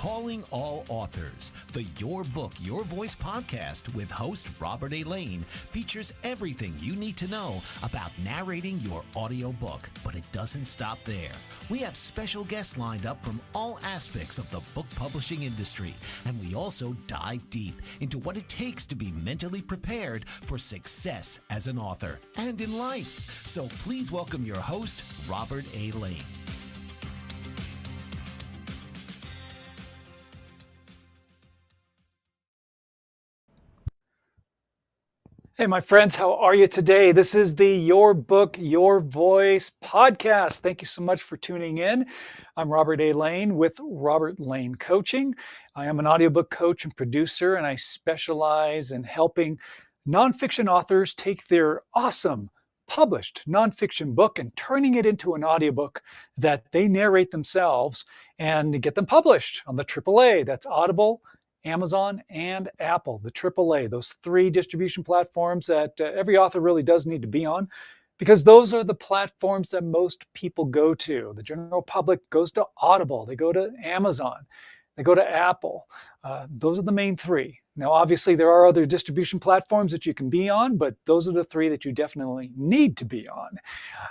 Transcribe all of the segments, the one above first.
Calling all authors, the Your Book, Your Voice podcast with host Robert A. Lane features everything you need to know about narrating your audiobook. But it doesn't stop there. We have special guests lined up from all aspects of the book publishing industry, and we also dive deep into what it takes to be mentally prepared for success as an author and in life. So please welcome your host, Robert A. Lane. Hey, my friends, how are you today? This is the Your Book, Your Voice podcast. Thank you so much for tuning in. I'm Robert A. Lane with Robert Lane Coaching. I am an audiobook coach and producer, and I specialize in helping nonfiction authors take their awesome published nonfiction book and turning it into an audiobook that they narrate themselves and get them published on the AAA. That's Audible, Amazon, and Apple, the AAA, those three distribution platforms that every author really does need to be on, because those are the platforms that most people go to. The general public goes to Audible, they go to Amazon, they go to Apple. Those are the main three. Now, obviously, there are other distribution platforms that you can be on, but those are the three that you definitely need to be on.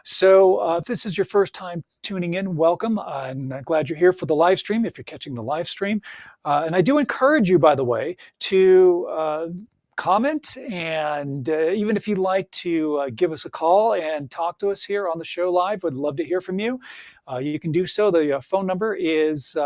So if this is your first time tuning in, welcome. I'm glad you're here for the live stream, if you're catching the live stream. And I do encourage you, by the way, to comment, and even if you'd like to give us a call and talk to us here on the show live, we'd love to hear from you. You can do so. The phone number is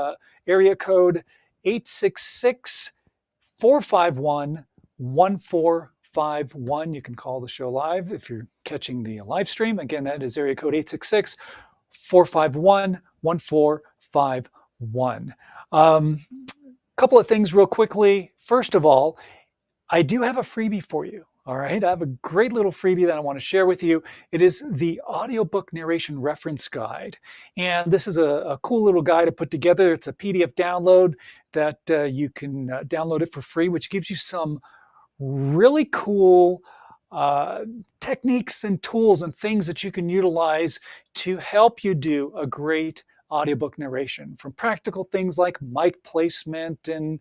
area code 866-451-1451. You can call the show live if you're catching the live stream. Again, that is area code 866-451-1451. Couple of things real quickly. First of all, I do have a freebie for you. All right, I have a great little freebie that I want to share with you. It is the Audiobook Narration Reference Guide. And this is a cool little guide I put together. It's a PDF download that you can download it for free, which gives you some really cool techniques and tools and things that you can utilize to help you do a great audiobook narration, from practical things like mic placement and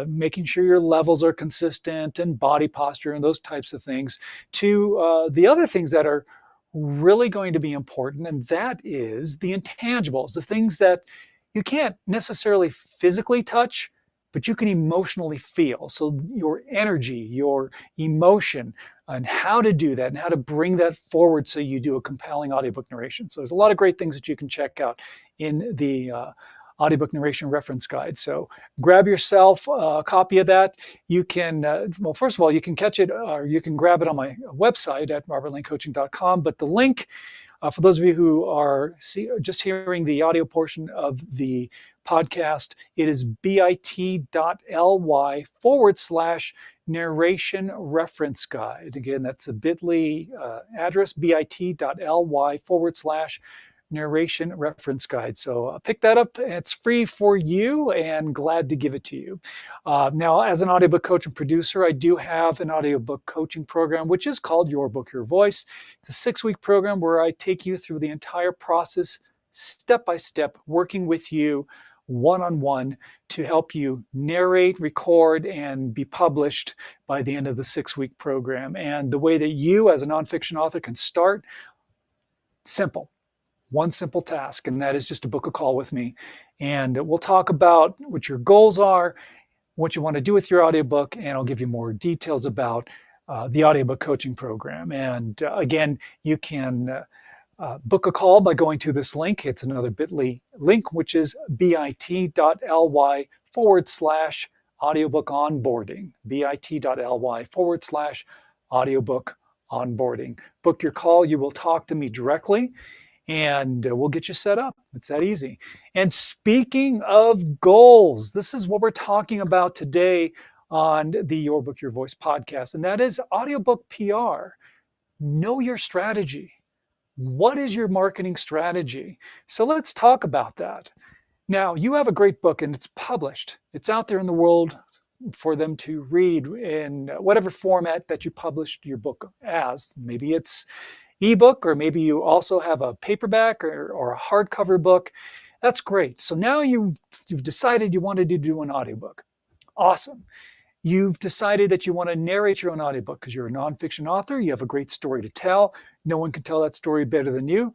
making sure your levels are consistent and body posture and those types of things, to the other things that are really going to be important, and that is the intangibles, the things that you can't necessarily physically touch, but you can emotionally feel. So your energy, your emotion, and how to do that and how to bring that forward so you do a compelling audiobook narration. So there's a lot of great things that you can check out in the Audiobook Narration Reference Guide. So grab yourself a copy of that. You can, well, first of all, you can catch it, or you can grab it on my website at robertlanecoaching.com. But the link, for those of you who are just hearing the audio portion of the podcast, it is bit.ly/narration reference guide. Again, that's a bit.ly address, bit.ly/narration reference guide. So pick that up. It's free for you and glad to give it to you. Now, as an audiobook coach and producer, I do have an audiobook coaching program, which is called Your Book, Your Voice. It's a 6-week program where I take you through the entire process, step by step, working with you one-on-one to help you narrate, record, and be published by the end of the 6-week program. And the way that you, as a nonfiction author, can start, simple. One simple task, and that is just to book a call with me. And we'll talk about what your goals are, what you want to do with your audiobook, and I'll give you more details about the audiobook coaching program. And again, you can book a call by going to this link. It's another bit.ly link, which is bit.ly/audiobook onboarding, bit.ly/audiobook onboarding. Book your call. You will talk to me directly, and we'll get you set up. It's that easy. And speaking of goals, this is what we're talking about today on the Your Book, Your Voice podcast, and that is audiobook PR. Know your strategy. What is your marketing strategy? So let's talk about that. Now, you have a great book and it's published. It's out there in the world for them to read in whatever format that you published your book as. Maybe it's ebook, or maybe you also have a paperback or a hardcover book. That's great. So now you've decided you wanted to do an audiobook. Awesome. You've decided that you want to narrate your own audiobook because you're a nonfiction author. You have a great story to tell. No one can tell that story better than you.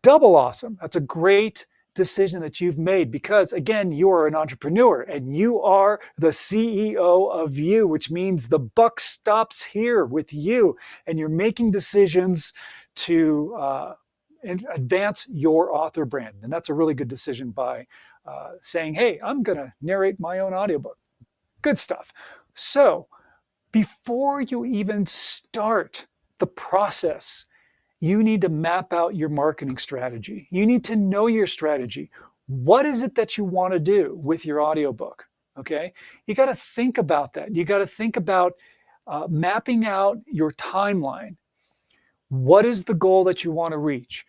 Double awesome. That's a great decision that you've made because, again, you are an entrepreneur and you are the CEO of you, which means the buck stops here with you and you're making decisions to advance your author brand. And that's a really good decision by saying, hey, I'm going to narrate my own audiobook. Good stuff. So before you even start the process, you need to map out your marketing strategy. You need to know your strategy. What is it that you want to do with your audiobook? Okay. You got to think about that. You got to think about mapping out your timeline. What is the goal that you want to reach?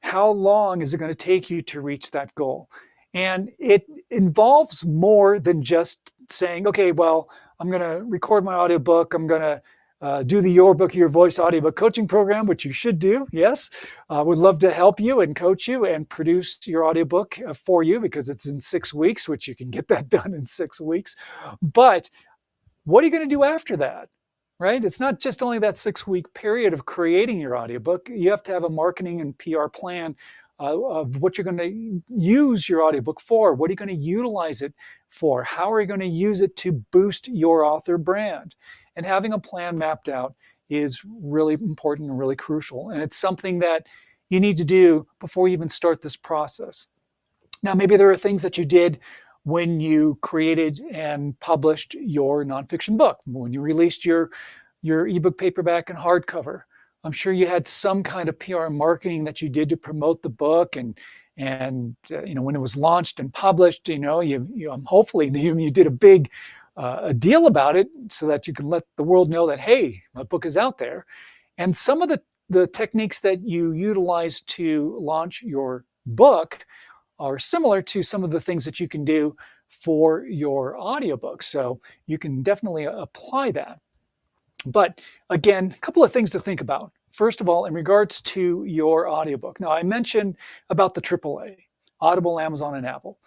How long is it going to take you to reach that goal? And it involves more than just saying, okay, well, I'm going to record my audiobook. I'm going to do the Your Book, Your Voice audiobook coaching program, which you should do. Yes. Would love to help you and coach you and produce your audiobook for you because it's in 6 weeks, which you can get that done in 6 weeks. But what are you going to do after that? Right? It's not just only that 6-week period of creating your audiobook. You have to have a marketing and PR plan of what you're going to use your audiobook for. What are you going to utilize it for? How are you going to use it to boost your author brand? And having a plan mapped out is really important and really crucial. And it's something that you need to do before you even start this process. Now, maybe there are things that you did when you created and published your nonfiction book, when you released your ebook paperback and hardcover. I'm sure you had some kind of PR and marketing that you did to promote the book, and when it was launched and published, hopefully you did a big a deal about it so that you can let the world know that, hey, my book is out there. And some of the techniques that you utilize to launch your book are similar to some of the things that you can do for your audiobook. So you can definitely apply that. But again, a couple of things to think about. First of all, in regards to your audiobook. Now, I mentioned about the AAA, Audible, Amazon, and Apple.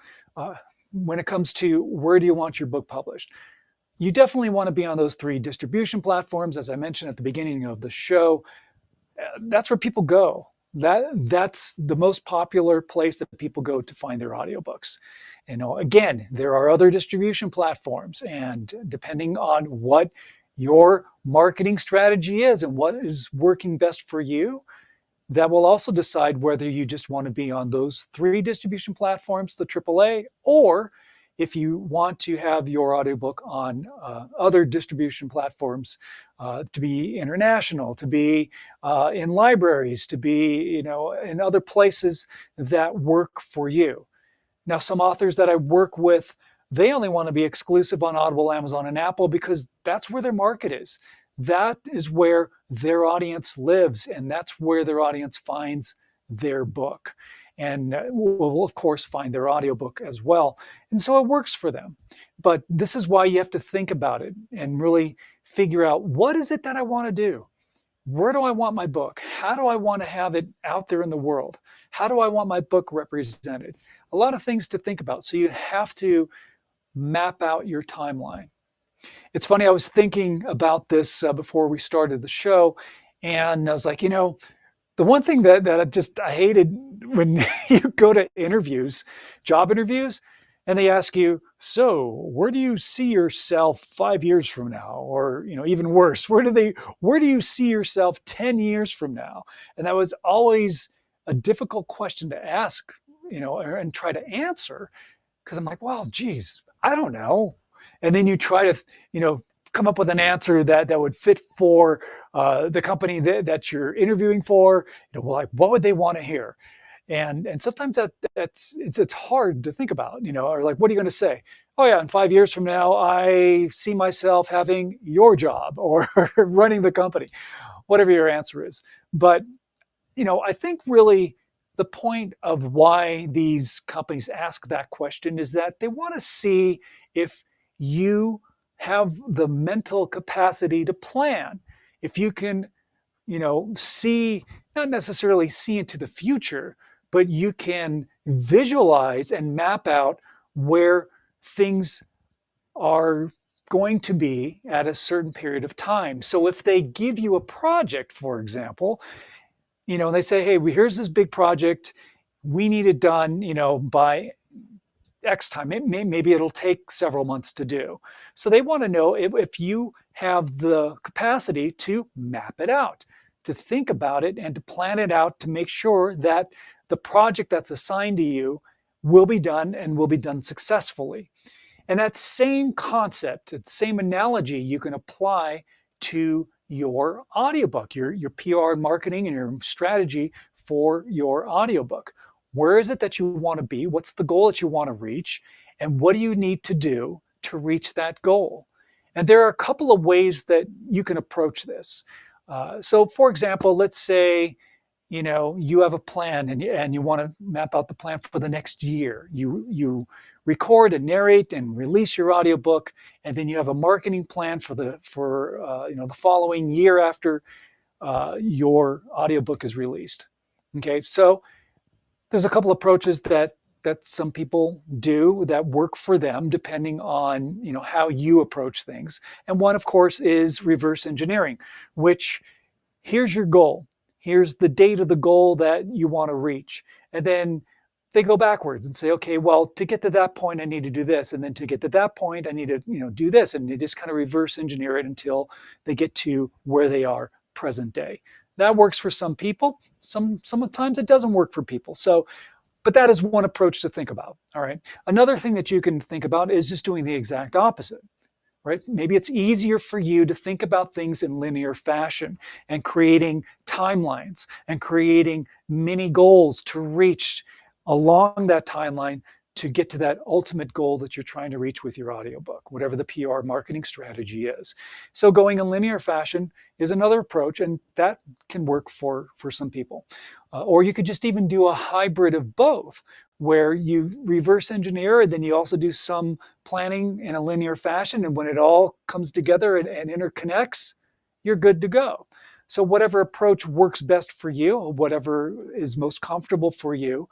When it comes to where do you want your book published, you definitely want to be on those 3 distribution platforms. As I mentioned at the beginning of the show, that's where people go. That's the most popular place that people go to find their audiobooks. Again, there are other distribution platforms, and depending on what your marketing strategy is and what is working best for you, that will also decide whether you just want to be on those 3 distribution platforms, the AAA, or if you want to have your audiobook on other distribution platforms, to be international, to be in libraries, to be in other places that work for you. Now, some authors that I work with, they only want to be exclusive on Audible, Amazon, and Apple because that's where their market is. That is where their audience lives, and that's where their audience finds their book. And will, of course, find their audiobook as well. And so it works for them. But this is why you have to think about it and really figure out, what is it that I want to do? Where do I want my book? How do I want to have it out there in the world? How do I want my book represented? A lot of things to think about. So you have to map out your timeline. It's funny, I was thinking about this before we started the show, and I was like, the one thing that I hated when you go to interviews, job interviews, and they ask you, so where do you see yourself 5 years from now? Or, even worse, where do you see yourself 10 years from now? And that was always a difficult question to ask, and try to answer, because I'm like, well, geez, I don't know. And then you try to, come up with an answer that would fit for the company that you're interviewing for. Like, what would they want to hear? And sometimes it's hard to think about, or like, what are you going to say? Oh yeah, in 5 years from now, I see myself having your job or running the company, whatever your answer is. But, I think really the point of why these companies ask that question is that they want to see if you have the mental capacity to plan. If you can, see, not necessarily see into the future, but you can visualize and map out where things are going to be at a certain period of time. So if they give you a project, for example, they say, hey, here's this big project. We need it done, by X time. Maybe it'll take several months to do. So they want to know if you have the capacity to map it out, to think about it, and to plan it out to make sure that the project that's assigned to you will be done and will be done successfully. And that same concept, that same analogy, you can apply to your audiobook, your PR marketing and your strategy for your audiobook. Where is it that you want to be? What's the goal that you want to reach? And what do you need to do to reach that goal? And there are a couple of ways that you can approach this. So for example, let's say you have a plan and you want to map out the plan for the next year. You record and narrate and release your audiobook, and then you have a marketing plan for the following year after your audiobook is released. Okay, so there's a couple approaches that some people do that work for them, depending on how you approach things. And one, of course, is reverse engineering, which here's your goal. Here's the date of the goal that you want to reach. And then they go backwards and say, okay, well, to get to that point, I need to do this. And then to get to that point, I need to do this. And they just kind of reverse engineer it until they get to where they are present day. That works for some people. Sometimes it doesn't work for people. So, but that is one approach to think about. All right. Another thing that you can think about is just doing the exact opposite. Right? Maybe it's easier for you to think about things in linear fashion and creating timelines and creating mini goals to reach along that timeline to get to that ultimate goal that you're trying to reach with your audiobook, whatever the PR marketing strategy is. So going in linear fashion is another approach, and that can work for some people. Or you could just even do a hybrid of both, where you reverse engineer and then you also do some planning in a linear fashion. And when it all comes together and interconnects, you're good to go. So whatever approach works best for you, whatever is most comfortable for you,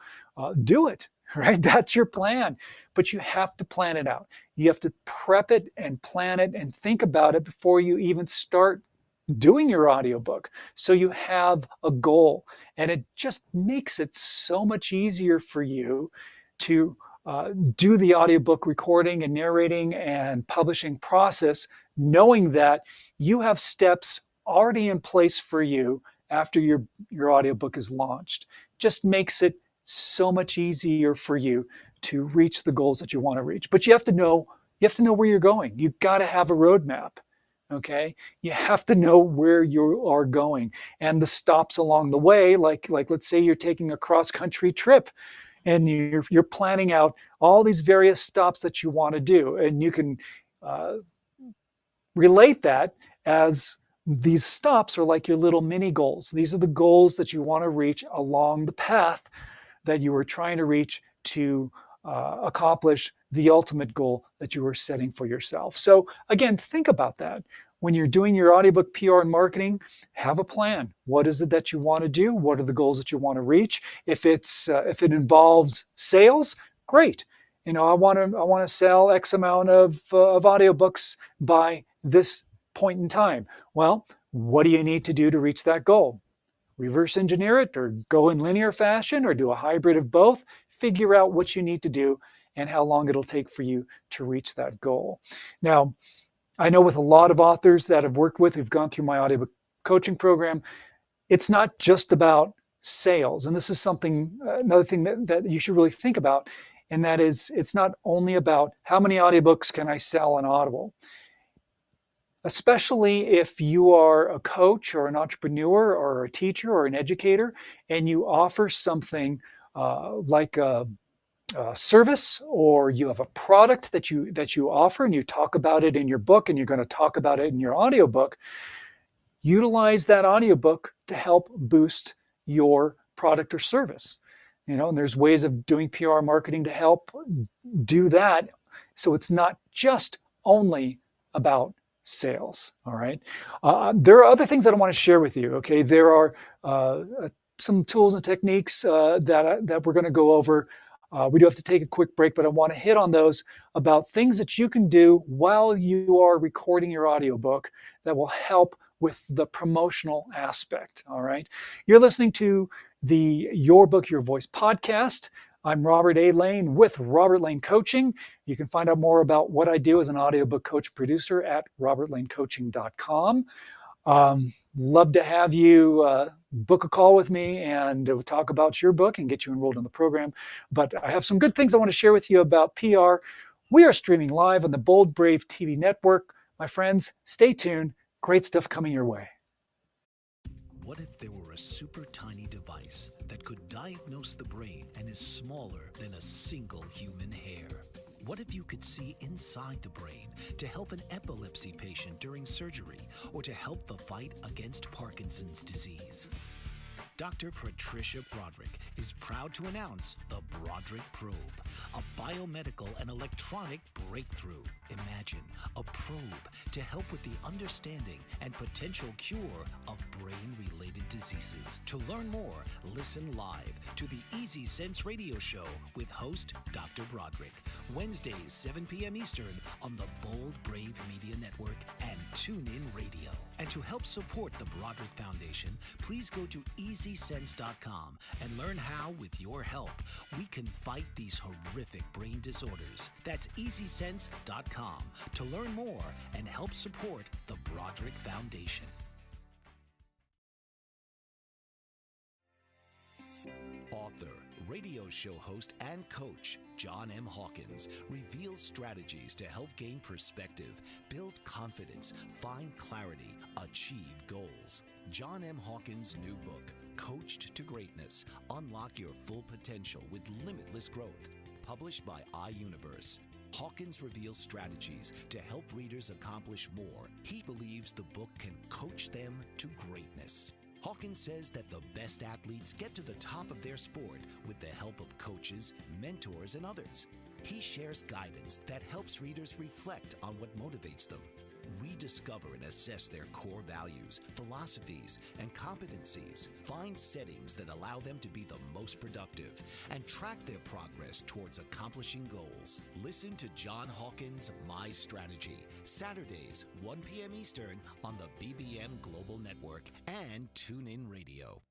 do it, right? That's your plan. But you have to plan it out. You have to prep it and plan it and think about it before you even start doing your audiobook. So you have a goal, and it just makes it so much easier for you to do the audiobook recording and narrating and publishing process, knowing that you have steps already in place for you after your audiobook is launched. Just makes it so much easier for you to reach the goals that you want to reach. But you have to know where you're going. You've got to have a roadmap. Okay, you have to know where you are going and the stops along the way. Like let's say you're taking a cross-country trip, and you're planning out all these various stops that you want to do, and you can relate that as these stops are like your little mini goals. These are the goals that you want to reach along the path that you were trying to reach to accomplish the ultimate goal that you were setting for yourself. So again, think about that. When you're doing your audiobook PR and marketing, have a plan. What is it that you want to do? What are the goals that you want to reach? If it involves sales, great. I want to sell X amount of audiobooks by this point in time. Well, what do you need to do to reach that goal? Reverse engineer it, or go in linear fashion, or do a hybrid of both. Figure out what you need to do and how long it'll take for you to reach that goal. Now, I know with a lot of authors that I've worked with who've gone through my audiobook coaching program, it's not just about sales. And this is another thing that you should really think about. And that is, it's not only about how many audiobooks can I sell on Audible. Especially if you are a coach or an entrepreneur or a teacher or an educator, and you offer something like a service, or you have a product that you offer and you talk about it in your book, and you're going to talk about it in your audiobook. Utilize that audiobook to help boost your product or service. And there's ways of doing PR marketing to help do that. So it's not just only about sales. All right. There are other things that I want to share with you. Okay. There are some tools and techniques that we're going to go over. We do have to take a quick break, but I want to hit on those about things that you can do while you are recording your audiobook that will help with the promotional aspect. All right. You're listening to the Your Book, Your Voice podcast. I'm Robert A. Lane with Robert Lane Coaching. You can find out more about what I do as an audiobook coach producer at robertlanecoaching.com. Love to have you book a call with me and we'll talk about your book and get you enrolled in the program. But I have some good things I want to share with you about PR. We are streaming live on the Bold Brave TV network. My friends, stay tuned. Great stuff coming your way. What if there were a super tiny device that could diagnose the brain and is smaller than a single human hair? What if you could see inside the brain to help an epilepsy patient during surgery or to help the fight against Parkinson's disease? Dr. Patricia Broderick is proud to announce the Broderick Probe, a biomedical and electronic breakthrough. Imagine a probe to help with the understanding and potential cure of brain-related diseases. To learn more, listen live to the Easy Sense radio show with host Dr. Broderick, Wednesdays 7 p.m. Eastern on the Bold Brave Media Network and TuneIn Radio. And to help support the Broderick Foundation, please go to EasySense.com and learn how, with your help, we can fight these horrific brain disorders. That's EasySense.com to learn more and help support the Broderick Foundation. Author, radio show host, and coach John M. Hawkins reveals strategies to help gain perspective, build confidence, find clarity, achieve goals. John M. Hawkins' new book, Coached to Greatness, Unlock Your Full Potential with Limitless Growth, published by iUniverse. Hawkins reveals strategies to help readers accomplish more. He believes the book can coach them to greatness. Hawkins says that the best athletes get to the top of their sport with the help of coaches, mentors, and others. He shares guidance that helps readers reflect on what motivates them. Rediscover and assess their core values, philosophies, and competencies. Find settings that allow them to be the most productive and track their progress towards accomplishing goals. Listen to John Hawkins' My Strategy, Saturdays, 1 p.m. Eastern on the BBM Global Network and TuneIn Radio.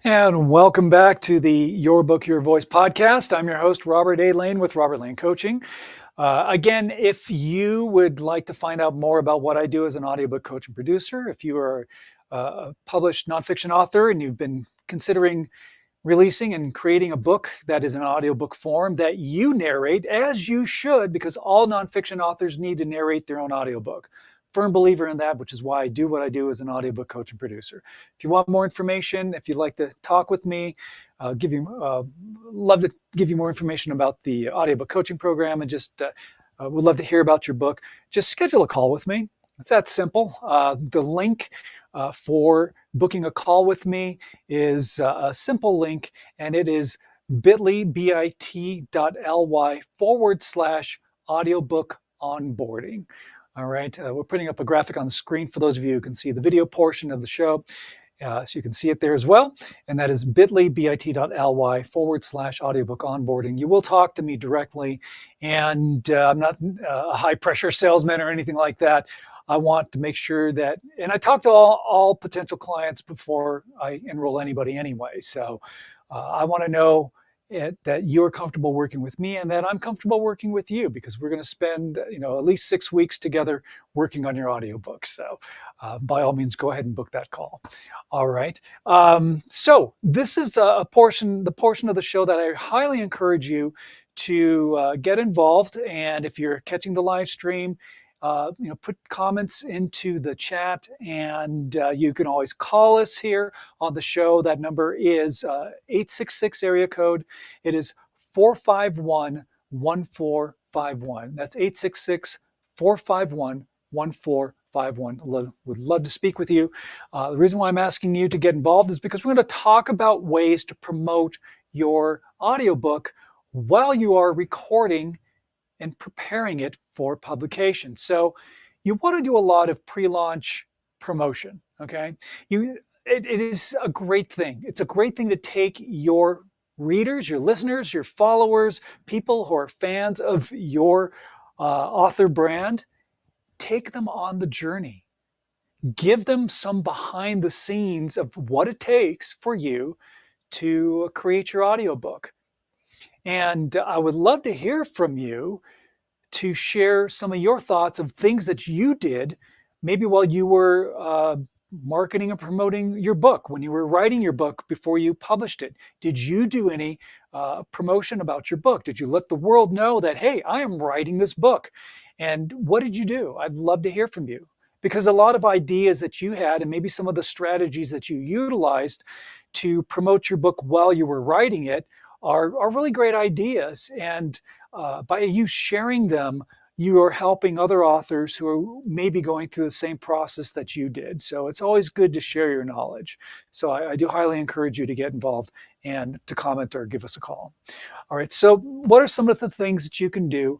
And welcome back to the Your Book, Your Voice podcast. I'm your host, Robert A. Lane with Robert Lane Coaching. Again, if you would like to find out more about what I do as an audiobook coach and producer, if you are a published nonfiction author and you've been considering releasing and creating a book that is an audiobook form that you narrate, as you should, because all nonfiction authors need to narrate their own audiobook. Firm believer in that, which is why I do what I do as an audiobook coach and producer. If you want more information, if you'd like to talk with me, love to give you more information about the audiobook coaching program, and just would love to hear about your book. Just schedule a call with me. It's that simple. The link for booking a call with me is a simple link, and it is bit.ly/audiobook onboarding. All right, we're putting up a graphic on the screen for those of you who can see the video portion of the show. So you can see it there as well. And that is bit.ly/audiobook onboarding. You will talk to me directly, and I'm not a high pressure salesman or anything like that. I want to make sure that, and I talk to all potential clients before I enroll anybody anyway. So I want to know that you're comfortable working with me and that I'm comfortable working with you, because we're going to spend at least 6 weeks together working on your audiobook. So by all means, go ahead and book that call. All right. So this is the portion of the show that I highly encourage you to get involved. And if you're catching the live stream, put comments into the chat, and you can always call us here on the show. That number is 866 area code. It is 451-1451. That's 866-451-1451. Would love to speak with you. The reason why I'm asking you to get involved is because we're going to talk about ways to promote your audiobook while you are recording and preparing it for publication. So you want to do a lot of pre-launch promotion. Okay, it is a great thing. It's a great thing to take your readers, your listeners, your followers, people who are fans of your author brand. Take them on the journey. Give them some behind the scenes of what it takes for you to create your audiobook. And I would love to hear from you to share some of your thoughts of things that you did, maybe while you were marketing and promoting your book, when you were writing your book before you published it. Did you do any promotion about your book? Did you let the world know that, hey, I am writing this book? And what did you do? I'd love to hear from you, because a lot of ideas that you had and maybe some of the strategies that you utilized to promote your book while you were writing it are really great ideas. And by you sharing them, you are helping other authors who are maybe going through the same process that you did. So it's always good to share your knowledge. So I do highly encourage you to get involved and to comment or give us a call. All right, so what are some of the things that you can do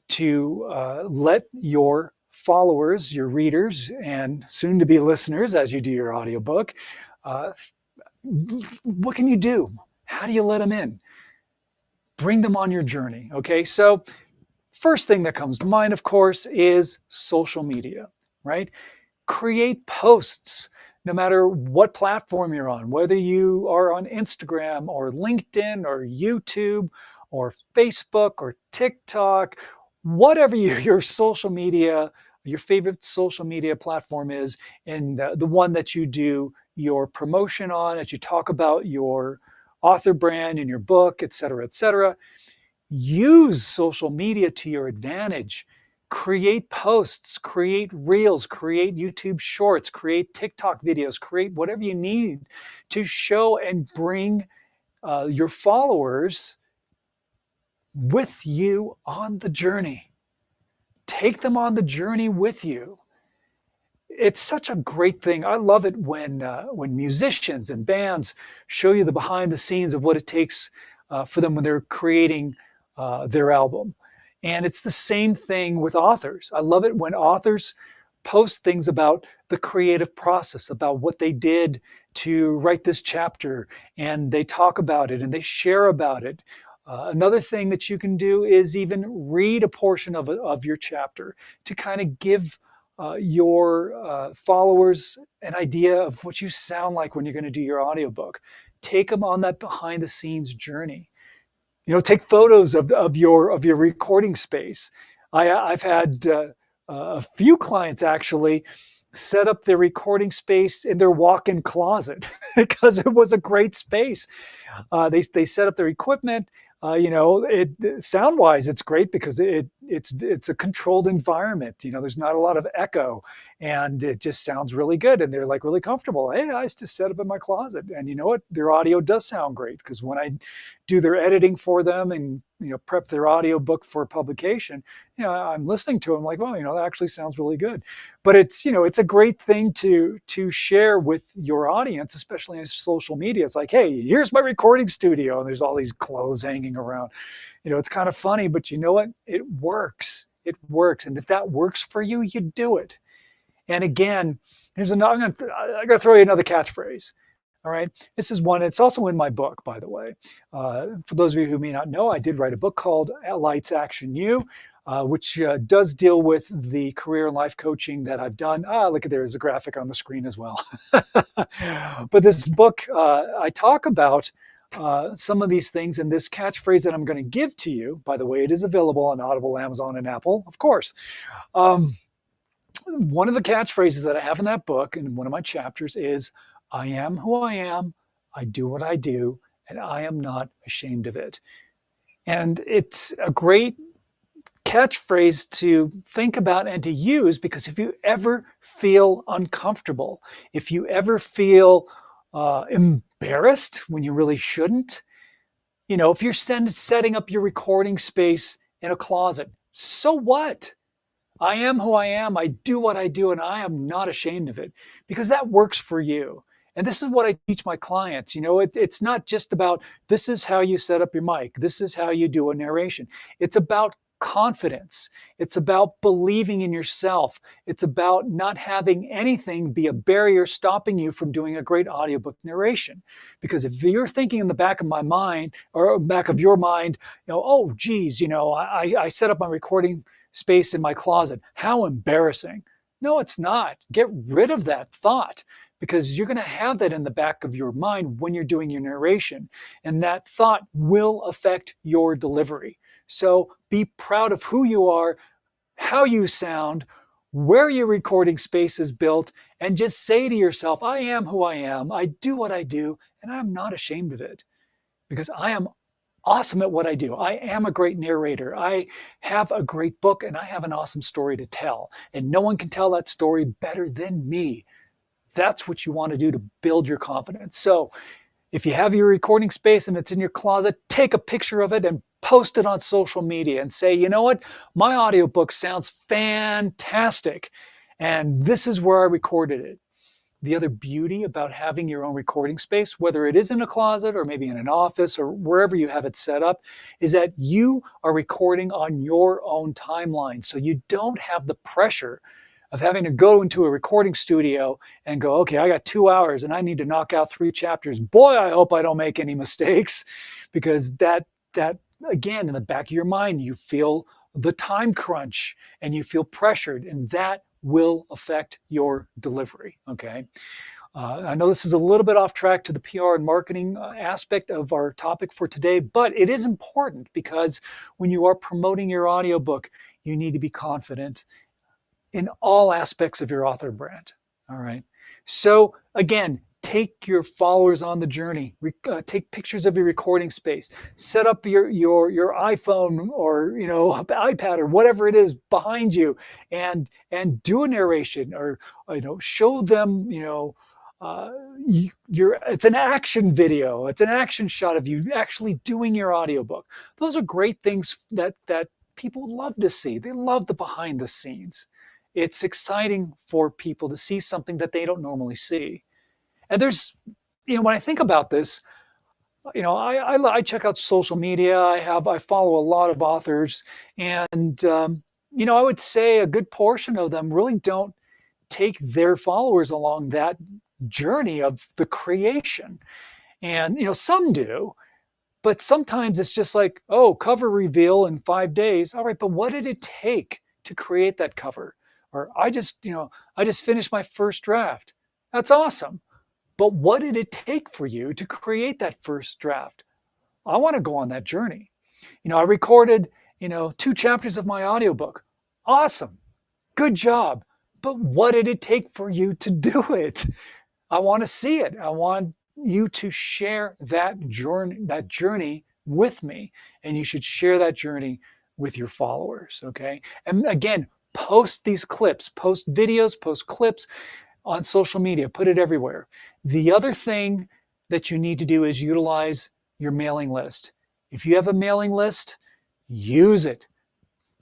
to let your followers, your readers, and soon to be listeners as you do your audiobook, what can you do? How do you let them in? Bring them on your journey. Okay, so first thing that comes to mind, of course, is social media, right? Create posts, no matter what platform you're on, whether you are on Instagram or LinkedIn or YouTube or Facebook or TikTok, whatever your social media, your favorite social media platform is, and the one that you do your promotion on, that you talk about your author brand in your book, et cetera, et cetera. Use social media to your advantage. Create posts, create reels, create YouTube shorts, create TikTok videos, create whatever you need to show and bring your followers with you on the journey. Take them on the journey with you. It's such a great thing. I love it when musicians and bands show you the behind the scenes of what it takes for them when they're creating their album. And it's the same thing with authors. I love it when authors post things about the creative process, about what they did to write this chapter, and they talk about it and they share about it. Another thing that you can do is even read a portion of your chapter to kind of give your followers an idea of what you sound like when you're going to do your audiobook. Take them on that behind the scenes journey. Take photos of your recording space. I've had a few clients actually set up their recording space in their walk-in closet because it was a great space. They set up their equipment. It sound-wise, it's great because it's a controlled environment. There's not a lot of echo, and it just sounds really good. And they're like really comfortable. Hey, I just set up in my closet, and you know what? Their audio does sound great because when I do their editing for them and prep their audiobook for publication, I'm listening to them like, well, that actually sounds really good. But it's a great thing to share with your audience, especially in social media. It's like, hey, here's my recording studio, and there's all these clothes hanging around. It's kind of funny, but you know what? It works. It works. And if that works for you, you do it. And again, here's another. I'm gonna throw you another catchphrase. All right. This is one. It's also in my book, by the way. For those of you who may not know, I did write a book called Lights Action You, which does deal with the career and life coaching that I've done. Look at there's a graphic on the screen as well. But this book, I talk about some of these things, and this catchphrase that I'm going to give to you. By the way, it is available on Audible, Amazon, and Apple, of course. One of the catchphrases that I have in that book, in one of my chapters, is I am who I am, I do what I do, and I am not ashamed of it. And it's a great catchphrase to think about and to use, because if you ever feel uncomfortable, if you ever feel embarrassed when you really shouldn't, if you're setting up your recording space in a closet, so what? I am who I am, I do what I do, and I am not ashamed of it, because that works for you. And this is what I teach my clients. It's not just about this is how you set up your mic, this is how you do a narration. It's about confidence. It's about believing in yourself. It's about not having anything be a barrier stopping you from doing a great audiobook narration. Because if you're thinking in the back of my mind or back of your mind, oh, geez, I set up my recording space in my closet. How embarrassing. No, it's not. Get rid of that thought, because you're going to have that in the back of your mind when you're doing your narration. And that thought will affect your delivery. So be proud of who you are, how you sound, where your recording space is built, and just say to yourself, I am who I am. I do what I do, and I'm not ashamed of it, because I am awesome at what I do. I am a great narrator. I have a great book, and I have an awesome story to tell. And no one can tell that story better than me. That's what you want to do to build your confidence. So if you have your recording space and it's in your closet, take a picture of it and post it on social media and say, you know what, my audiobook sounds fantastic, and this is where I recorded it. The other beauty about having your own recording space, whether it is in a closet or maybe in an office or wherever you have it set up, is that you are recording on your own timeline. So you don't have the pressure of having to go into a recording studio and go, okay, I got 2 hours and I need to knock out 3 chapters. Boy, I hope I don't make any mistakes, because that again, in the back of your mind, you feel the time crunch and you feel pressured, and that will affect your delivery. Okay. I know this is a little bit off track to the PR and marketing aspect of our topic for today, but it is important, because when you are promoting your audiobook, you need to be confident in all aspects of your author brand. All right. So again, take your followers on the journey. Take pictures of your recording space. Set up your iPhone or iPad or whatever it is behind you, and do a narration, or show them it's an action video. It's an action shot of you actually doing your audiobook. Those are great things that people love to see. They love the behind the scenes. It's exciting for people to see something that they don't normally see. And there's, when I think about this, I check out social media. I follow a lot of authors, and I would say a good portion of them really don't take their followers along that journey of the creation. And some do, but sometimes it's just like, oh, cover reveal in 5 days. All right, but what did it take to create that cover? Or I just finished my first draft. That's awesome. But what did it take for you to create that first draft? I want to go on that journey. I recorded, 2 chapters of my audiobook. Awesome. Good job. But what did it take for you to do it? I want to see it. I want you to share that journey with me, and you should share that journey with your followers. Okay. And again, post these clips, post videos, post clips on social media, put it everywhere. The other thing that you need to do is utilize your mailing list. If you have a mailing list, use it.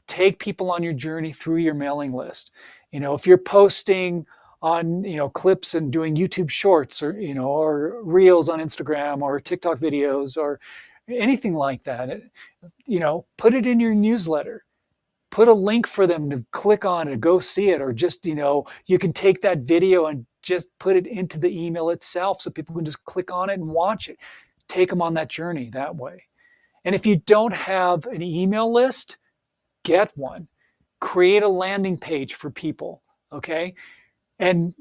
Take people on your journey through your mailing list. If you're posting on, clips and doing YouTube shorts, or, or reels on Instagram or TikTok videos or anything like that, put it in your newsletter. Put a link for them to click on and go see it, or just, you can take that video and just put it into the email itself so people can just click on it and watch it. Take them on that journey that way. And if you don't have an email list, get one. Create a landing page for people, okay? And,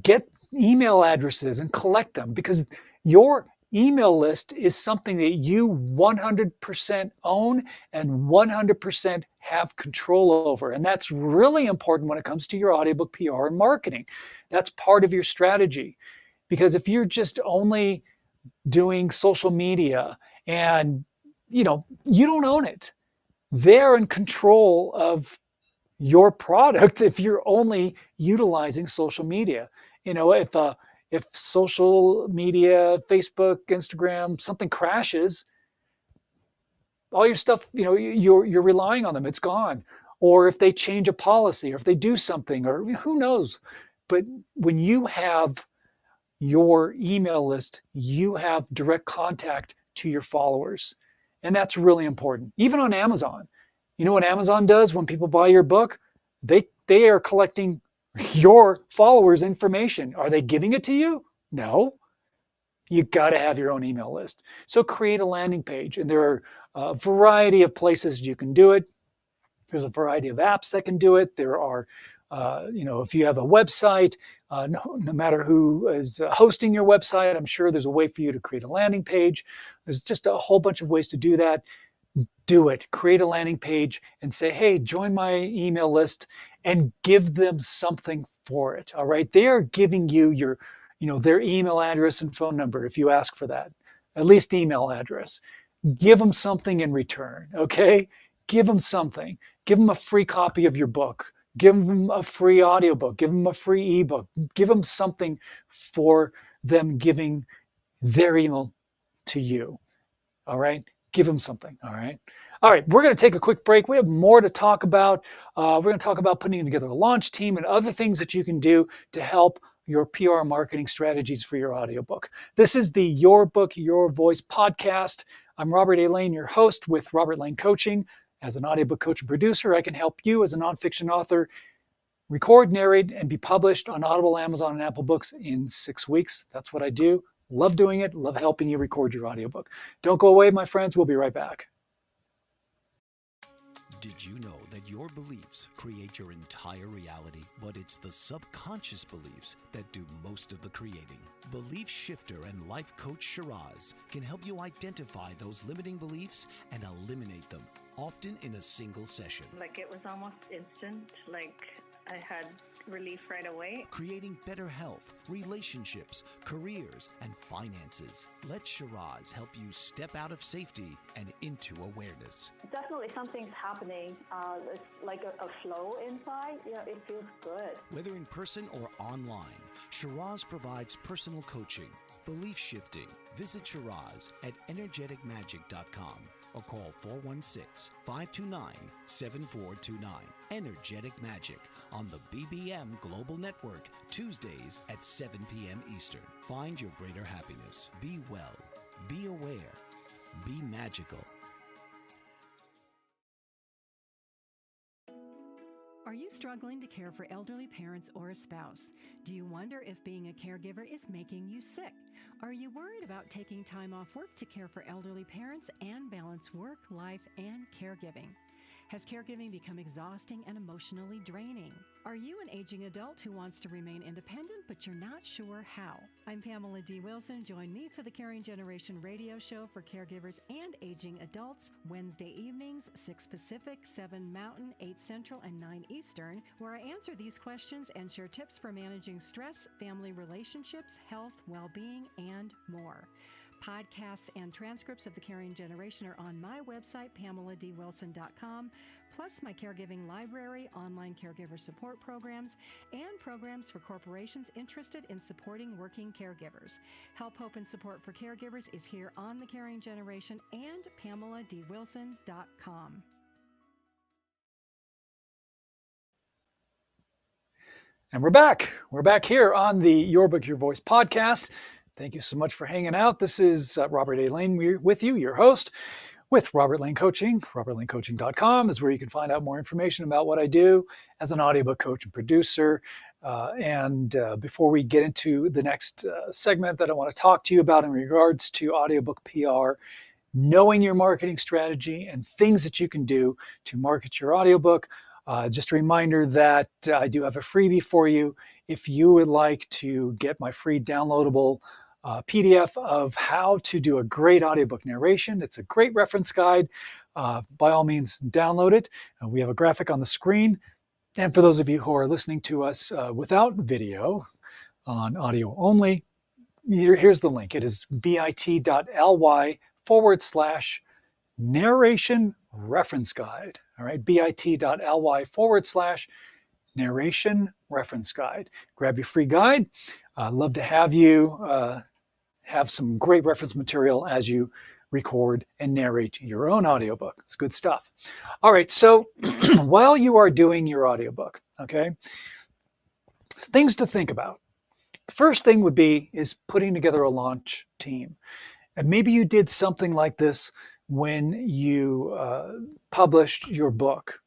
get email addresses and collect them, because your email list is something that you 100% own and 100% have control over. And that's really important when it comes to your audiobook PR and marketing. That's part of your strategy. Because if you're just only doing social media and, you don't own it, they're in control of your product if you're only utilizing social media. If social media, Facebook, Instagram, something crashes, all your stuff, you're relying on them. It's gone. Or if they change a policy, or if they do something, or who knows. But when you have your email list, you have direct contact to your followers. And that's really important. Even on Amazon, You know what Amazon does when people buy your book? They are collecting your followers' information. Are they giving it to you? No. You got to have your own email list. So create a landing page, and there are a variety of places you can do it. There's a variety of apps that can do it. There are, if you have a website, no matter who is hosting your website, I'm sure there's a way for you to create a landing page. There's just a whole bunch of ways to do that. Do it. Create a landing page and say, hey, join my email list, and give them something for it. All right. They are giving you their email address and phone number if you ask for that, at least email address. Give them something in return. Okay. Give them something. Give them a free copy of your book. Give them a free audiobook. Give them a free ebook. Give them something for them giving their email to you. All right. Give them something. All right. All right. We're going to take a quick break. We have more to talk about. We're going to talk about putting together a launch team and other things that you can do to help your PR marketing strategies for your audiobook. This is the Your Book, Your Voice podcast. I'm Robert A. Lane, your host with Robert Lane Coaching. As an audiobook coach and producer, I can help you as a nonfiction author record, narrate, and be published on Audible, Amazon, and Apple Books in 6 weeks. That's what I do. Love doing it. Love helping you record your audiobook. Don't go away, my friends. We'll be right back. Did you know that your beliefs create your entire reality? But it's the subconscious beliefs that do most of the creating. Belief shifter and life coach Shiraz can help you identify those limiting beliefs and eliminate them, often in a single session. Like it was almost instant, like I had relief right away. Creating better health, relationships, careers, and finances. Let Shiraz help you step out of safety and into awareness. Definitely something's happening. It's like a flow inside. It feels good. Whether in person or online, Shiraz provides personal coaching, belief shifting. Visit Shiraz at energeticmagic.com. or call 416-529-7429. Energetic Magic on the BBM Global Network, Tuesdays at 7 p.m. Eastern. Find your greater happiness. Be well. Be aware. Be magical. Are you struggling to care for elderly parents or a spouse? Do you wonder if being a caregiver is making you sick? Are you worried about taking time off work to care for elderly parents and balance work, life, and caregiving? Has caregiving become exhausting and emotionally draining? Are you an aging adult who wants to remain independent, but you're not sure how? I'm Pamela D. Wilson. Join me for the Caring Generation radio show for caregivers and aging adults, Wednesday evenings, 6 Pacific, 7 Mountain, 8 Central, and 9 Eastern, where I answer these questions and share tips for managing stress, family relationships, health, well-being, and more. Podcasts and transcripts of The Caring Generation are on my website, PamelaDWilson.com, plus my caregiving library, online caregiver support programs, and programs for corporations interested in supporting working caregivers. Help, hope, and support for caregivers is here on The Caring Generation and PamelaDWilson.com. And we're back. We're back here on the Your Book, Your Voice podcast. Thank you so much for hanging out. This is Robert A. Lane with you, your host, with Robert Lane Coaching. RobertLaneCoaching.com is where you can find out more information about what I do as an audiobook coach and producer. Before we get into the next segment that I want to talk to you about in regards to audiobook PR, knowing your marketing strategy and things that you can do to market your audiobook, just a reminder that I do have a freebie for you. If you would like to get my free downloadable PDF of how to do a great audiobook narration, it's a great reference guide. By all means, download it. We have a graphic on the screen. And for those of you who are listening to us without video, on audio only, here's the link. It is bit.ly/narration reference guide. All right, bit.ly/narration reference guide. Grab your free guide. Love to have you have some great reference material as you record and narrate your own audiobook. It's good stuff. All right, so while you are doing your audiobook, okay, things to think about. The first thing would be is putting together a launch team. And maybe you did something like this when you published your book,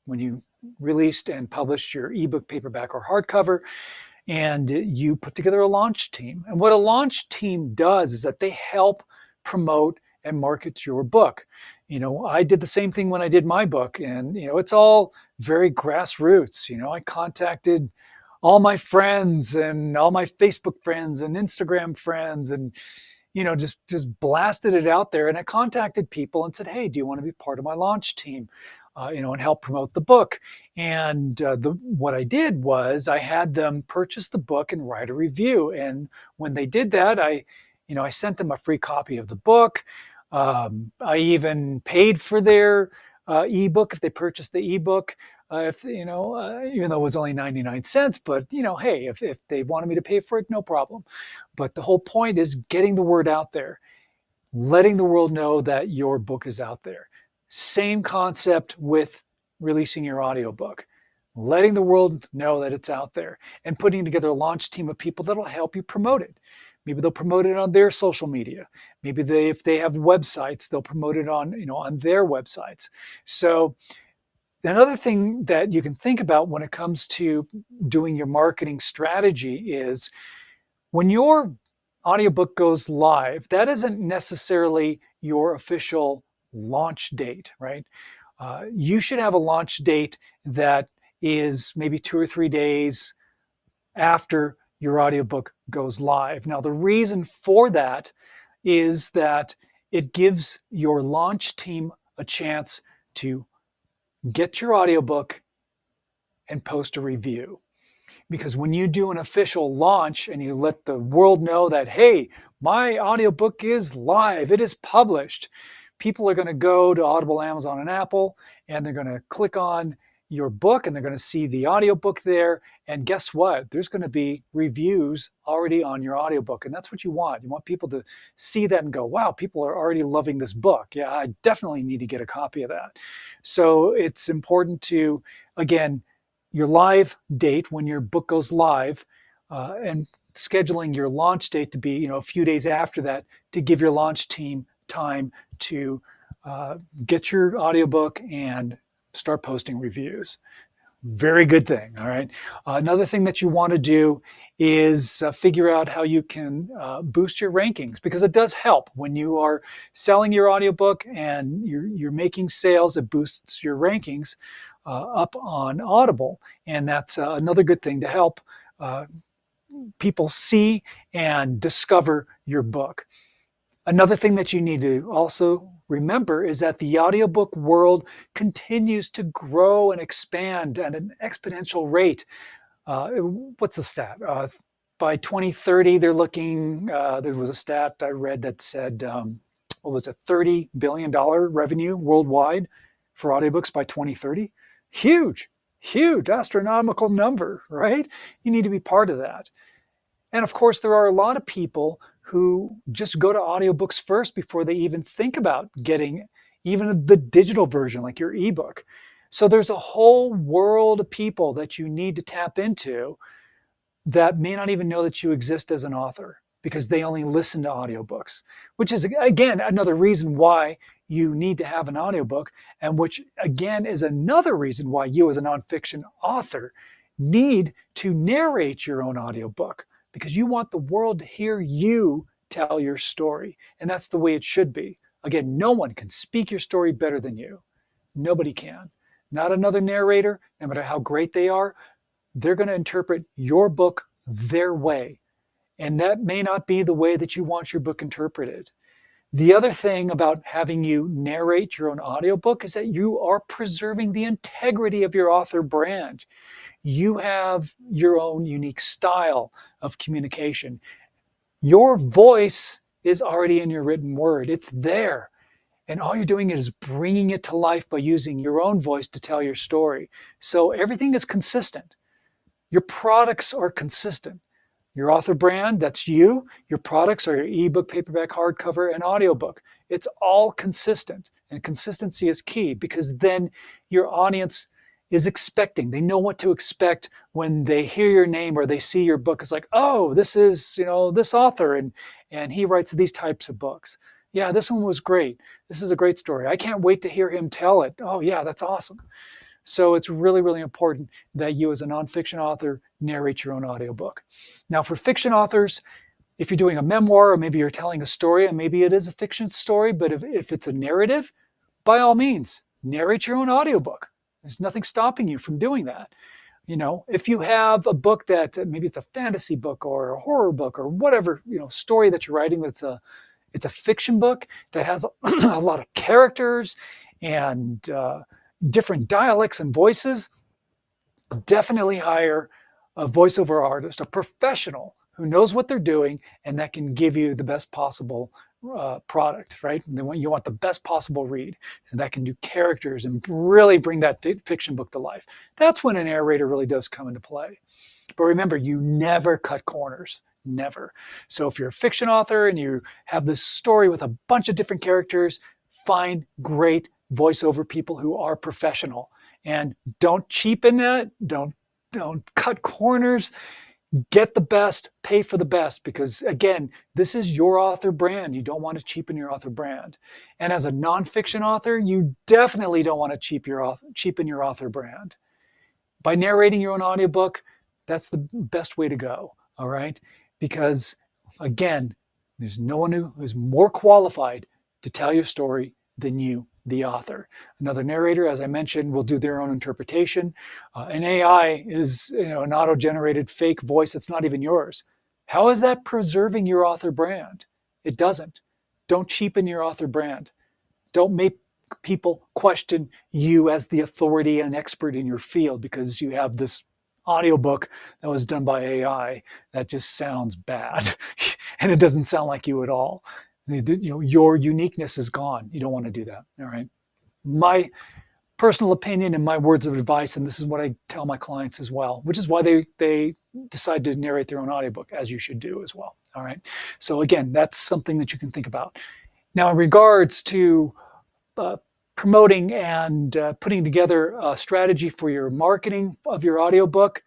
when you released and published your ebook, paperback, or hardcover, and you put together a launch team. And what a launch team does is that they help promote and market your book. I did the same thing when I did my book, and it's all very grassroots. I contacted all my friends and all my Facebook friends and Instagram friends, and just blasted it out there. And I contacted people and said, hey, do you want to be part of my launch team? And help promote the book. And what I did was I had them purchase the book and write a review. And when they did that, I sent them a free copy of the book. I even paid for their ebook if they purchased the ebook. Even though it was only 99 cents, but hey, if they wanted me to pay for it, no problem. But the whole point is getting the word out there, letting the world know that your book is out there. Same concept with releasing your audiobook, letting the world know that it's out there and putting together a launch team of people that'll help you promote it. Maybe they'll promote it on their social media. Maybe if they have websites, they'll promote it on their websites. So another thing that you can think about when it comes to doing your marketing strategy is when your audiobook goes live, that isn't necessarily your official launch date, right? You should have a launch date that is maybe 2 or 3 days after your audiobook goes live. Now, the reason for that is that it gives your launch team a chance to get your audiobook and post a review. Because when you do an official launch and you let the world know that, hey, my audiobook is live, it is published, people are going to go to Audible, Amazon, and Apple, and they're going to click on your book and they're going to see the audiobook there. And guess what? There's going to be reviews already on your audiobook. And that's what you want. You want people to see that and go, wow, people are already loving this book. Yeah, I definitely need to get a copy of that. So it's important to, again, your live date when your book goes live, and scheduling your launch date to be a few days after that to give your launch team time to get your audiobook and start posting reviews. Very good thing. All right. Another thing that you want to do is figure out how you can boost your rankings, because it does help when you are selling your audiobook and you're making sales. It boosts your rankings up on Audible, and that's another good thing to help people see and discover your book. Another thing that you need to also remember is that the audiobook world continues to grow and expand at an exponential rate. What's the stat? By 2030, they're looking, there was a stat I read that said, what was it, $30 billion revenue worldwide for audiobooks by 2030? Huge, astronomical number, right? You need to be part of that. And of course, there are a lot of people who just go to audiobooks first before they even think about getting even the digital version, like your ebook. So there's a whole world of people that you need to tap into that may not even know that you exist as an author because they only listen to audiobooks, which is, again, another reason why you need to have an audiobook, and which, again, is another reason why you as a nonfiction author need to narrate your own audiobook, because you want the world to hear you tell your story. And that's the way it should be. Again, no one can speak your story better than you. Nobody can. Not another narrator, no matter how great they are. They're going to interpret your book their way. And that may not be the way that you want your book interpreted. The other thing about having you narrate your own audiobook is that you are preserving the integrity of your author brand. You have your own unique style of communication. Your voice is already in your written word. It's there. And all you're doing is bringing it to life by using your own voice to tell your story. So everything is consistent. Your products are consistent. Your author brand, that's you. Your products are your ebook, paperback, hardcover, and audiobook. It's all consistent. And consistency is key, because then your audience is expecting. They know what to expect when they hear your name or they see your book. It's like, oh, this is, this author, and he writes these types of books. Yeah, this one was great. This is a great story. I can't wait to hear him tell it. Oh, yeah, that's awesome. So it's really, really important that you as a nonfiction author narrate your own audiobook. Now, for fiction authors, if you're doing a memoir or maybe you're telling a story, and maybe it is a fiction story, but if it's a narrative, by all means, narrate your own audiobook. There's nothing stopping you from doing that. If you have a book that maybe it's a fantasy book or a horror book or whatever, story that you're writing it's a fiction book that has a lot of characters and different dialects and voices, definitely hire a voiceover artist, a professional who knows what they're doing and that can give you the best possible product, right? And then you want the best possible read, so that can do characters and really bring that fiction book to life. That's when a narrator really does come into play. But remember, you never cut corners. Never. So if you're a fiction author and you have this story with a bunch of different characters, find great voiceover people who are professional, and don't cheapen that. Don't cut corners. Get the best, pay for the best, because again, this is your author brand. You don't want to cheapen your author brand. And as a nonfiction author, you definitely don't want to cheapen your author brand. By narrating your own audiobook, that's the best way to go. All right. Because again, there's no one who is more qualified to tell your story than you, the author. Another narrator, as I mentioned, will do their own interpretation. An AI is an auto-generated fake voice that's not even yours. How is that preserving your author brand? It doesn't. Don't cheapen your author brand. Don't make people question you as the authority and expert in your field because you have this audiobook that was done by AI that just sounds bad and it doesn't sound like you at all. Your uniqueness is gone. You don't want to do that. All right. My personal opinion and my words of advice, and this is what I tell my clients as well, which is why they decide to narrate their own audiobook, as you should do as well. All right. So again, that's something that you can think about. Now, in regards to promoting and putting together a strategy for your marketing of your audiobook,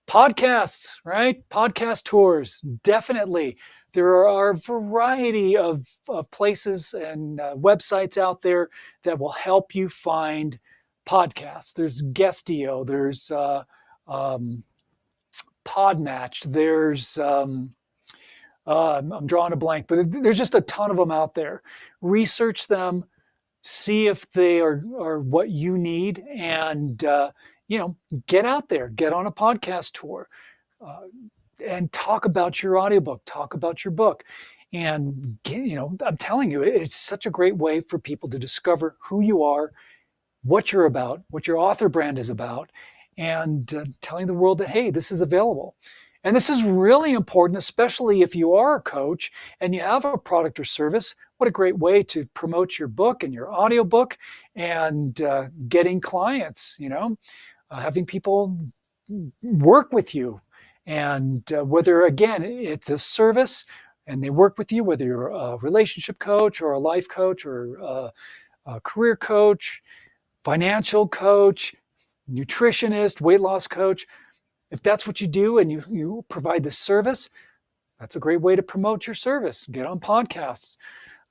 podcasts, right? Podcast tours, definitely. There are a variety of places and websites out there that will help you find podcasts. There's Guestio, there's Podmatch, there's I'm drawing a blank, but there's just a ton of them out there. Research them, see if they are what you need, and get out there, get on a podcast tour, and talk about your audiobook, talk about your book. And I'm telling you, it's such a great way for people to discover who you are, what you're about, what your author brand is about, and telling the world that, hey, this is available. And this is really important, especially if you are a coach and you have a product or service. What a great way to promote your book and your audiobook and getting clients, having people work with you. And whether, again, it's a service and they work with you, whether you're a relationship coach or a life coach or a career coach, financial coach, nutritionist, weight loss coach, if that's what you do and you provide this service, that's a great way to promote your service. Get on podcasts,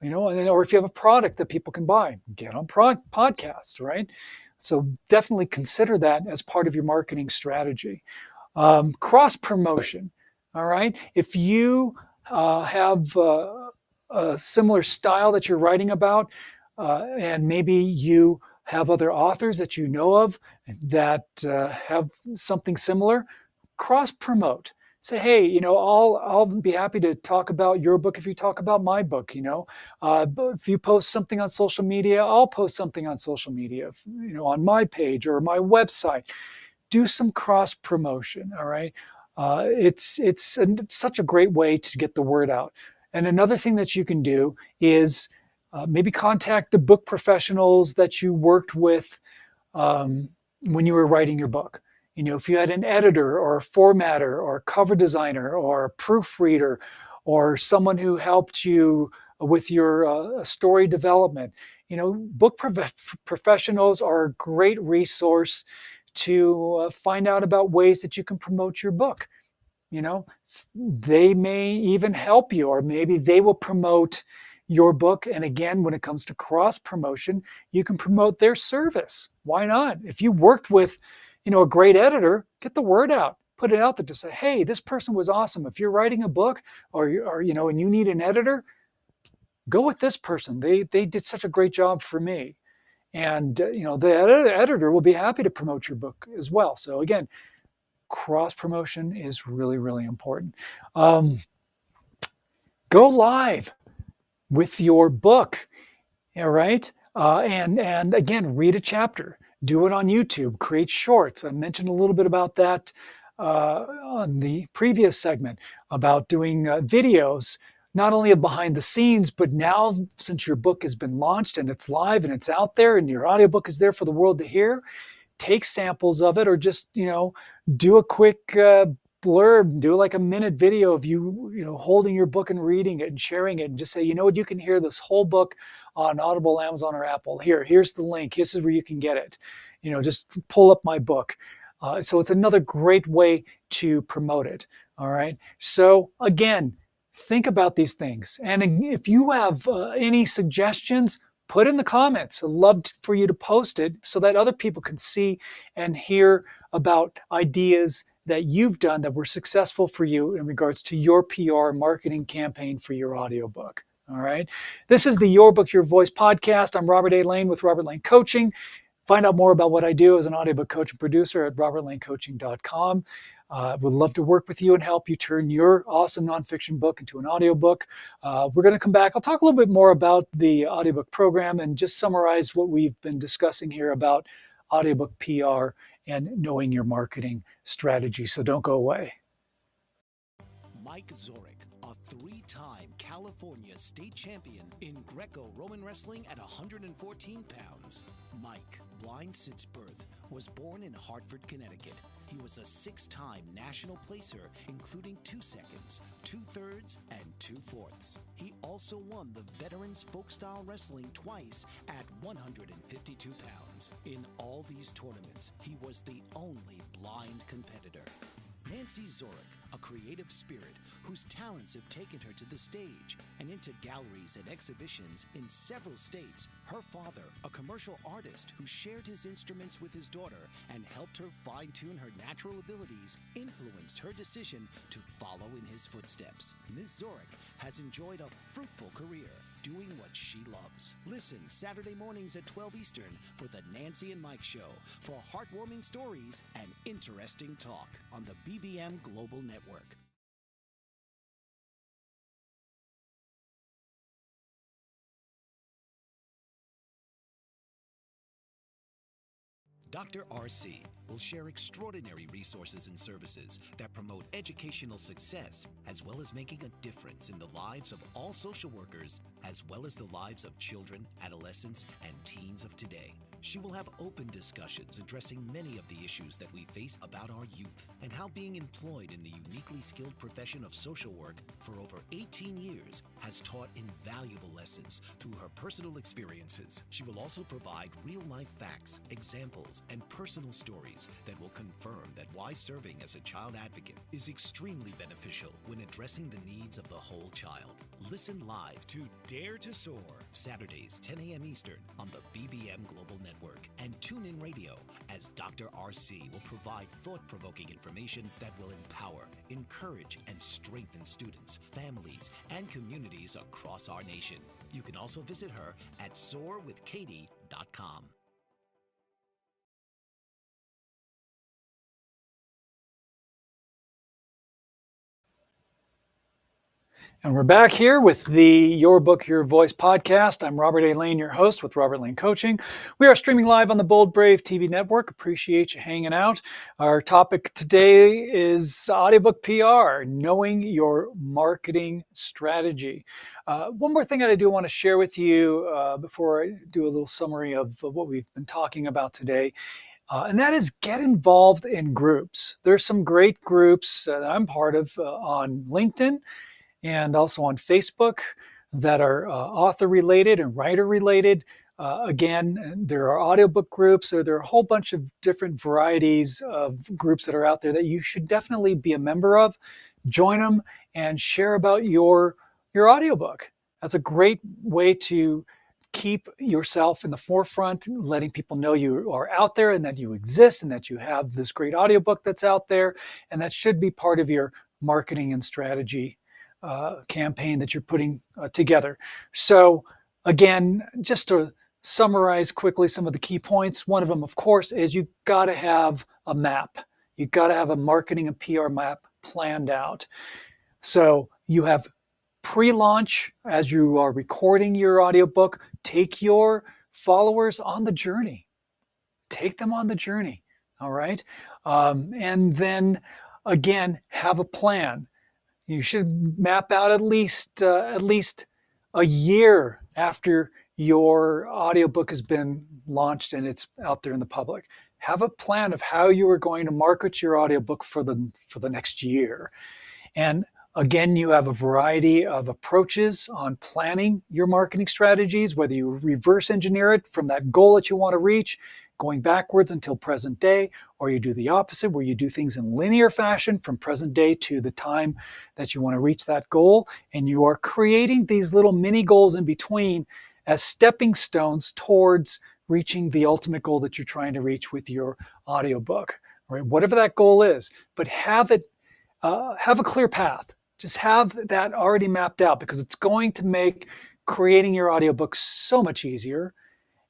or if you have a product that people can buy, get on podcasts, right? So definitely consider that as part of your marketing strategy. Cross promotion, all right? If you have a similar style that you're writing about, and maybe you have other authors that you know of that have something similar, cross promote. Say, hey, I'll be happy to talk about your book if you talk about my book. But if you post something on social media, I'll post something on social media, on my page or my website. Do some cross promotion. All right, it's such a great way to get the word out. And another thing that you can do is maybe contact the book professionals that you worked with when you were writing your book. If you had an editor or a formatter or a cover designer or a proofreader or someone who helped you with your story development, book professionals are a great resource to find out about ways that you can promote your book. They may even help you, or maybe they will promote your book. And again, when it comes to cross promotion, you can promote their service. Why not? If you worked with, a great editor, get the word out. Put it out there to say, hey, this person was awesome. If you're writing a book and you need an editor, go with this person. They did such a great job for me. And the editor will be happy to promote your book as well. So again, cross promotion is really, really important. Go live with your book, all right? And again, read a chapter. Do it on YouTube. Create shorts. I mentioned a little bit about that on the previous segment about doing videos, not only of behind the scenes, but now since your book has been launched and it's live and it's out there and your audiobook is there for the world to hear, take samples of it, or just, do a quick blurb, do like a minute video of you, holding your book and reading it and sharing it, and just say, you can hear this whole book on Audible, Amazon, or Apple. Here's the link. Here's where you can get it. Just pull up my book. So it's another great way to promote it. All right. So again, think about these things. And if you have any suggestions, put in the comments. I'd love for you to post it so that other people can see and hear about ideas that you've done that were successful for you in regards to your PR marketing campaign for your audiobook. All right. This is the Your Book, Your Voice podcast. I'm Robert A. Lane with Robert Lane Coaching. Find out more about what I do as an audiobook coach and producer at robertlanecoaching.com. Would love to work with you and help you turn your awesome nonfiction book into an audiobook. We're going to come back. I'll talk a little bit more about the audiobook program and just summarize what we've been discussing here about audiobook PR and knowing your marketing strategy. So don't go away. Mike Zorek, a three-time California state champion in Greco-Roman wrestling at 114 pounds. Mike, blind since birth, was born in Hartford, Connecticut. He was a six-time national placer, including 2 seconds, 2/3, and 2/4. He also won the Veterans Folk-Style Wrestling twice at 152 pounds. In all these tournaments, he was the only blind competitor. Nancy Zorek, a creative spirit whose talents have taken her to the stage and into galleries and exhibitions in several states. Her father, a commercial artist who shared his instruments with his daughter and helped her fine-tune her natural abilities, influenced her decision to follow in his footsteps. Ms. Zorek has enjoyed a fruitful career doing what she loves. Listen Saturday mornings at 12 Eastern for the Nancy and Mike Show for heartwarming stories and interesting talk on the BBM Global Network. Dr. RC will share extraordinary resources and services that promote educational success, as well as making a difference in the lives of all social workers, as well as the lives of children, adolescents, and teens of today. She will have open discussions addressing many of the issues that we face about our youth and how being employed in the uniquely skilled profession of social work for over 18 years has taught invaluable lessons through her personal experiences. She will also provide real-life facts, examples, and personal stories that will confirm that why serving as a child advocate is extremely beneficial when addressing the needs of the whole child. Listen live to Dare to Soar, Saturdays 10 a.m. Eastern on the BBM Global Network, and tune in radio as Dr. RC will provide thought-provoking information that will empower, encourage, and strengthen students, families, and communities across our nation. You can also visit her at soarwithkatie.com. And we're back here with the Your Book, Your Voice podcast. I'm Robert A. Lane, your host with Robert Lane Coaching. We are streaming live on the Bold Brave TV network. Appreciate you hanging out. Our topic today is audiobook PR, knowing your marketing strategy. One more thing that I do want to share with you before I do a little summary of what we've been talking about today. And that is get involved in groups. There's some great groups that I'm part of on LinkedIn and also on Facebook that are author related and writer related. Again, there are audiobook groups. There are a whole bunch of different varieties of groups that are out there that you should definitely be a member of. Join them and share about your audiobook. That's a great way to keep yourself in the forefront, letting people know you are out there and that you exist and that you have this great audiobook that's out there. And that should be part of your marketing and strategy campaign that you're putting together. So again, just to summarize quickly some of the key points, one of them, of course, is you've got to have a map. You've got to have a marketing and PR map planned out. So you have pre-launch as you are recording your audiobook. Take your followers on the journey. Take them on the journey. All right. And then again, have a plan. You should map out at least a year after your audiobook has been launched and it's out there in the public. Have a plan of how you are going to market your audiobook for the next year. And again, you have a variety of approaches on planning your marketing strategies, whether you reverse engineer it from that goal that you want to reach, going backwards until present day, or you do the opposite, where you do things in linear fashion from present day to the time that you want to reach that goal. And you are creating these little mini goals in between as stepping stones towards reaching the ultimate goal that you're trying to reach with your audiobook, right? Whatever that goal is, but have a clear path. Just have that already mapped out, because it's going to make creating your audiobook so much easier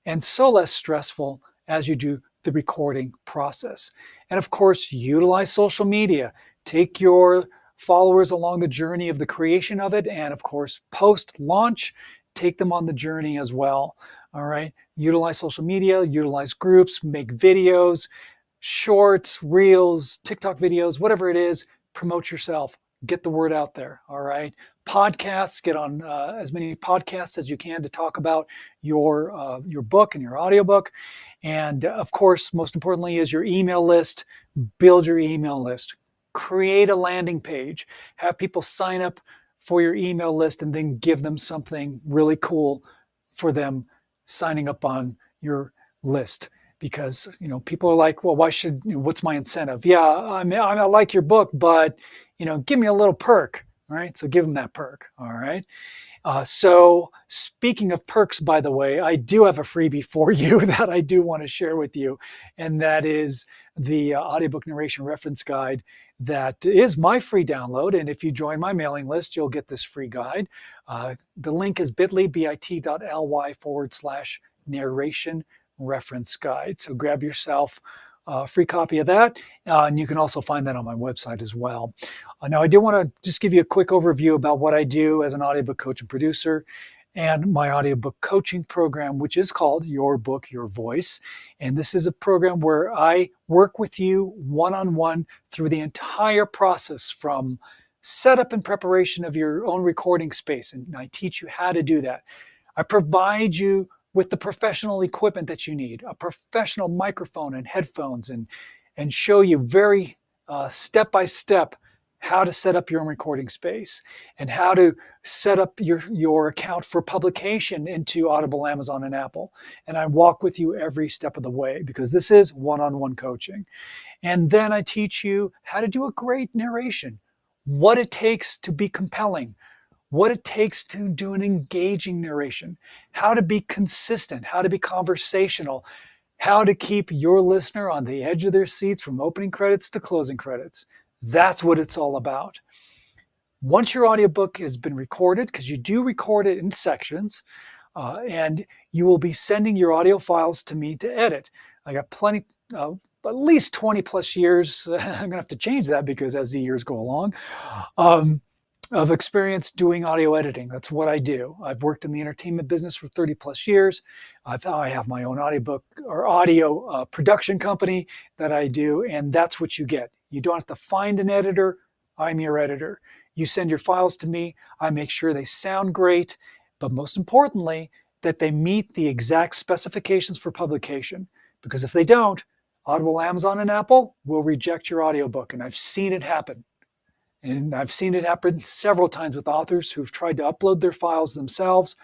and so less stressful as you do the recording process. And of course, utilize social media. Take your followers along the journey of the creation of it. And of course, post-launch, take them on the journey as well. All right. Utilize social media, utilize groups, make videos, shorts, reels, TikTok videos, whatever it is. Promote yourself. Get the word out there. All right. Podcasts, get on as many podcasts as you can to talk about your book and your audiobook. And of course, most importantly, is your email list. Build your email list. Create a landing page. Have people sign up for your email list and then give them something really cool for them signing up on your list. Because people are like, well, what's my incentive? Yeah, I like your book, but give me a little perk. All right, so give them that perk. All right. So speaking of perks, by the way, I do have a freebie for you that I do want to share with you, and that is the Audiobook Narration Reference Guide. That is my free download, and if you join my mailing list, you'll get this free guide. The link is bit.ly/narration reference guide. So grab yourself a free copy of that, and you can also find that on my website as well. Now, I do want to just give you a quick overview about what I do as an audiobook coach and producer, and my audiobook coaching program, which is called Your Book, Your Voice. And this is a program where I work with you one-on-one through the entire process, from setup and preparation of your own recording space. And I teach you how to do that. I provide you with the professional equipment that you need, a professional microphone and headphones, and show you very step-by-step how to set up your own recording space and how to set up your account for publication into Audible, Amazon, and Apple. And I walk with you every step of the way, because this is one-on-one coaching. And then I teach you how to do a great narration, what it takes to be compelling, what it takes to do an engaging narration, how to be consistent, how to be conversational, how to keep your listener on the edge of their seats from opening credits to closing credits. That's what it's all about. Once your audiobook has been recorded, because you do record it in sections, and you will be sending your audio files to me to edit. I got plenty, at least 20 plus years. I'm going to have to change that, because as the years go along, of experience doing audio editing. That's what I do. I've worked in the entertainment business for 30 plus years. I have my own audiobook or audio production company that I do, and that's what you get. You don't have to find an editor. I'm your editor. You send your files to me. I make sure they sound great, but most importantly, that they meet the exact specifications for publication. Because if they don't, Audible, Amazon, and Apple will reject your audiobook, and I've seen it happen. And I've seen it happen several times with authors who've tried to upload their files themselves,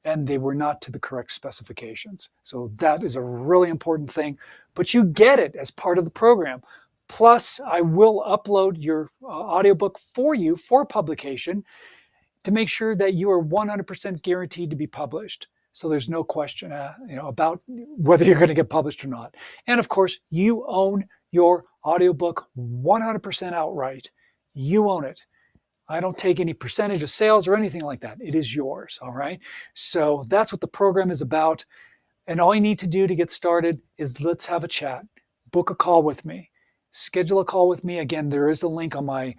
and they were not to the correct specifications. So that is a really important thing, but you get it as part of the program. Plus, I will upload your audiobook for you for publication to make sure that you are 100% guaranteed to be published. So there's no question about whether you're going to get published or not. And of course, you own your audiobook 100% outright. You own it. I don't take any percentage of sales or anything like that. It is yours, all right? So that's what the program is about. And all you need to do to get started is let's have a chat. Book a call with me. Schedule a call with me. Again, there is a link on my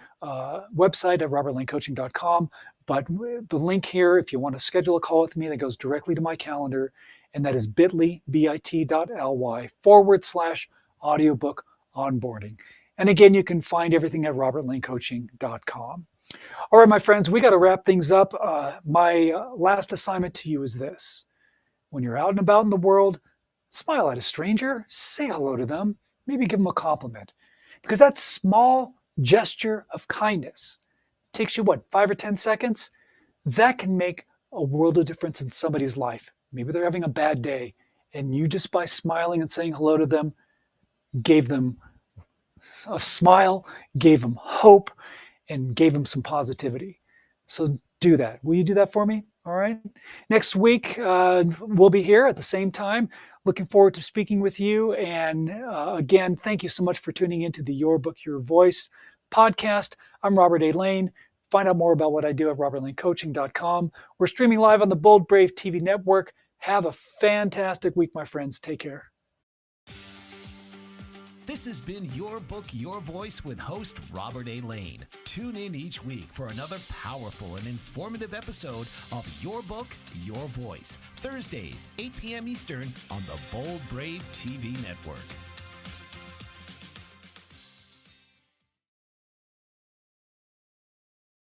website at robertlanecoaching.com. But the link here, if you want to schedule a call with me, that goes directly to my calendar. And that is bit.ly/audiobook onboarding. And again, you can find everything at robertlanecoaching.com. All right, my friends, we got to wrap things up. My last assignment to you is this. When you're out and about in the world, smile at a stranger, say hello to them, maybe give them a compliment. Because that small gesture of kindness takes you, 5 or 10 seconds? That can make a world of difference in somebody's life. Maybe they're having a bad day, and you just by smiling and saying hello to them, gave them a smile, gave them hope, and gave them some positivity. So do that. Will you do that for me? All right. Next week, we'll be here at the same time. Looking forward to speaking with you. And again, thank you so much for tuning into the Your Book, Your Voice podcast. I'm Robert A. Lane. Find out more about what I do at robertlanecoaching.com. We're streaming live on the Bold Brave TV network. Have a fantastic week, my friends. Take care. This has been Your Book, Your Voice with host Robert A. Lane. Tune in each week for another powerful and informative episode of Your Book, Your Voice, Thursdays, 8 p.m. Eastern on the Bold Brave TV network.